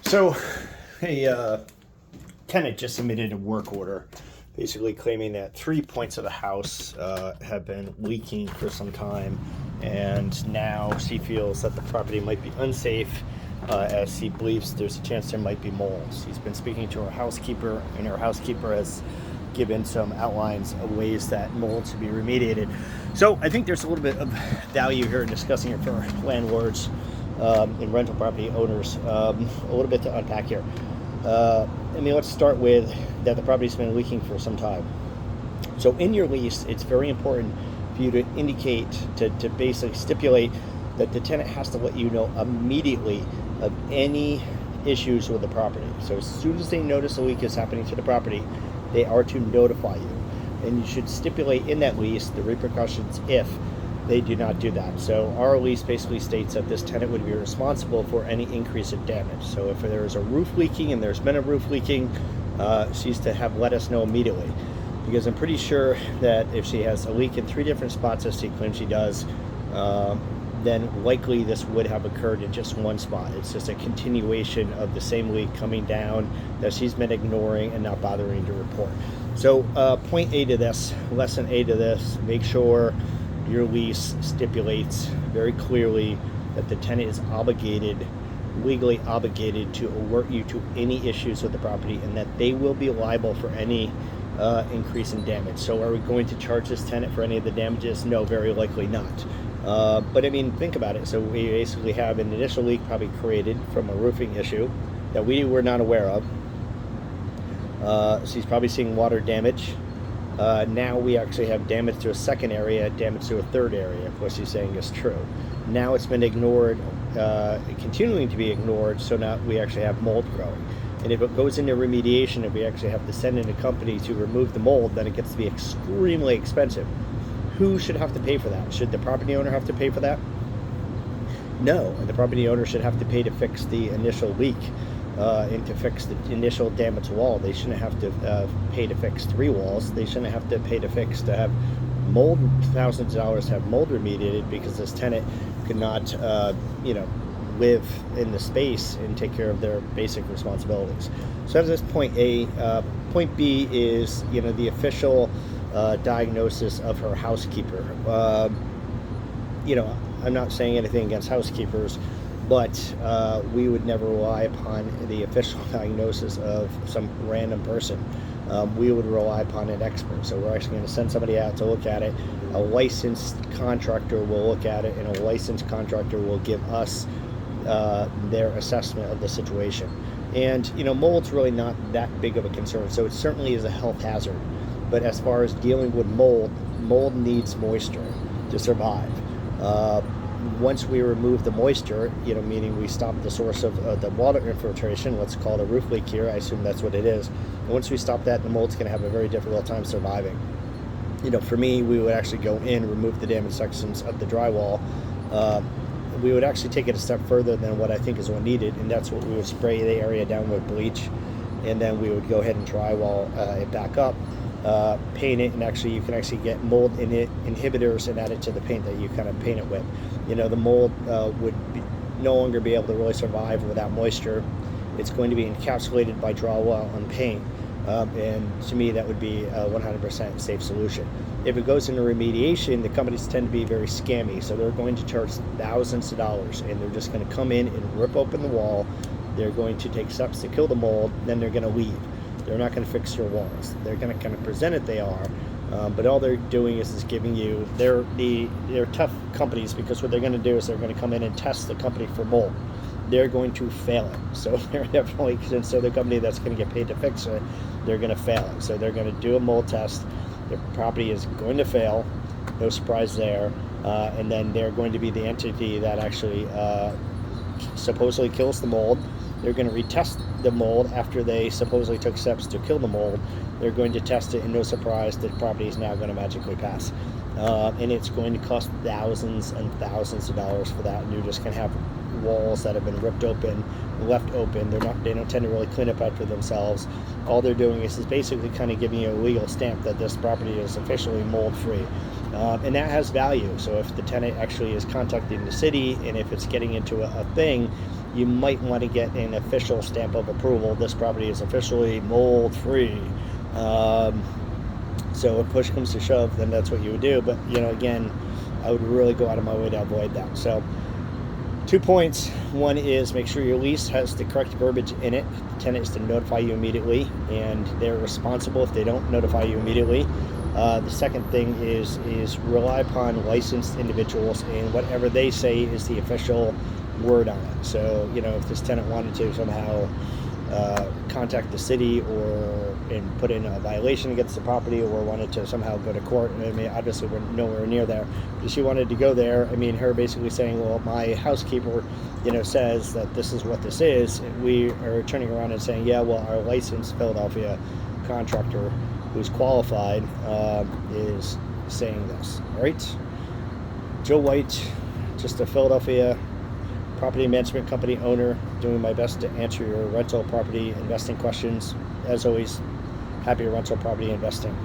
So, a tenant just submitted a work order, basically claiming that 3 points of the house have been leaking for some time, and now she feels that the property might be unsafe, as she believes there's a chance there might be mold. She's been speaking to her housekeeper, and her housekeeper has given some outlines of ways that mold should be remediated. So I think there's a little bit of value here in discussing it for landlords and rental property owners. A little bit to unpack here. Let's start with that the property's been leaking for some time. So in your lease, it's very important for you to indicate, to basically stipulate that the tenant has to let you know immediately of any issues with the property. So as soon as they notice a leak is happening to the property, they are to notify you. And you should stipulate in that lease the repercussions if they do not do that. So our lease basically states that this tenant would be responsible for any increase in damage. So if there is a roof leaking and there's been a roof leaking, she's to have let us know immediately. Because I'm pretty sure that if she has a leak in 3 different spots, as she claims she does, then likely this would have occurred in just one spot. It's just a continuation of the same leak coming down that she's been ignoring and not bothering to report. So point A to this, lesson A to this, make sure your lease stipulates very clearly that the tenant is legally obligated to alert you to any issues with the property, and that they will be liable for any increase in damage. So are we going to charge this tenant for any of the damages? No, very likely not. But think about it. So we basically have an initial leak probably created from a roofing issue that we were not aware of. She's probably seeing water damage. Now we actually have damage to a second area, damage to a third area, of what she's saying is true. Now it's been ignored, continuing to be ignored, so now we actually have mold growing. And if it goes into remediation, if we actually have to send in a company to remove the mold, then it gets to be extremely expensive. Who should have to pay for that? Should the property owner have to pay for that? No, the property owner should have to pay to fix the initial leak. And to fix the initial damaged wall. They shouldn't have to pay to fix 3 walls. They shouldn't have to pay to have mold, thousands of dollars to have mold remediated, because this tenant could not live in the space and take care of their basic responsibilities. So that's point A. Point B is the official diagnosis of her housekeeper. I'm not saying anything against housekeepers, but we would never rely upon the official diagnosis of some random person. We would rely upon an expert. So we're actually going to send somebody out to look at it. A licensed contractor will look at it, and a licensed contractor will give us their assessment of the situation. And mold's really not that big of a concern. So it certainly is a health hazard. But as far as dealing with mold needs moisture to survive. Once we remove the moisture, meaning we stop the source of the water infiltration, let's call it a roof leak here, I assume that's what it is. And once we stop that, the mold's going to have a very difficult time surviving. For me, we would actually go in, remove the damaged sections of the drywall. We would actually take it a step further than what I think is what needed, and that's what we would spray the area down with bleach, and then we would go ahead and drywall it back up. Paint it, and you can actually get mold inhibitors and add it to the paint that you kind of paint it with. The mold would no longer be able to really survive without moisture. It's going to be encapsulated by drywall and paint, and to me that would be a 100% safe solution. If it goes into remediation, the companies tend to be very scammy, so they're going to charge thousands of dollars, and they're just going to come in and rip open the wall. They're going to take steps to kill the mold, then they're going to leave. They're not going to fix your walls. They're going to kind of present it they are, but all they're doing is giving you, they're tough companies, because what they're going to do is they're going to come in and test the company for mold. They're going to fail it. So they're definitely, since they're the company that's going to get paid to fix it, they're going to fail it. So they're going to do a mold test. The property is going to fail. No surprise there. And then they're going to be the entity that actually supposedly kills the mold. They're going to retest the mold after they supposedly took steps to kill the mold. They're going to test it, and no surprise, the property is now going to magically pass. And it's going to cost thousands and thousands of dollars for that. And you're just going to have walls that have been ripped open, left open. They don't tend to really clean up after themselves. All they're doing is basically kind of giving you a legal stamp that this property is officially mold free. And that has value. So if the tenant actually is contacting the city, and if it's getting into a thing, you might want to get an official stamp of approval. This property is officially mold free. So if push comes to shove, then that's what you would do. But again, I would really go out of my way to avoid that. So 2 points. One is make sure your lease has the correct verbiage in it. The tenant is to notify you immediately, and they're responsible if they don't notify you immediately. The second thing is rely upon licensed individuals, and whatever they say is the official word on it. So if this tenant wanted to somehow contact the city and put in a violation against the property, or wanted to somehow go to court, I mean, obviously we're nowhere near there, but if she wanted to go there, I mean, her basically saying, well, my housekeeper says that this is what this is, and we are turning around and saying, yeah, well, our licensed Philadelphia contractor who's qualified is saying this. All right, Joe White, just a Philadelphia property management company owner, doing my best to answer your rental property investing questions. As always, happy rental property investing.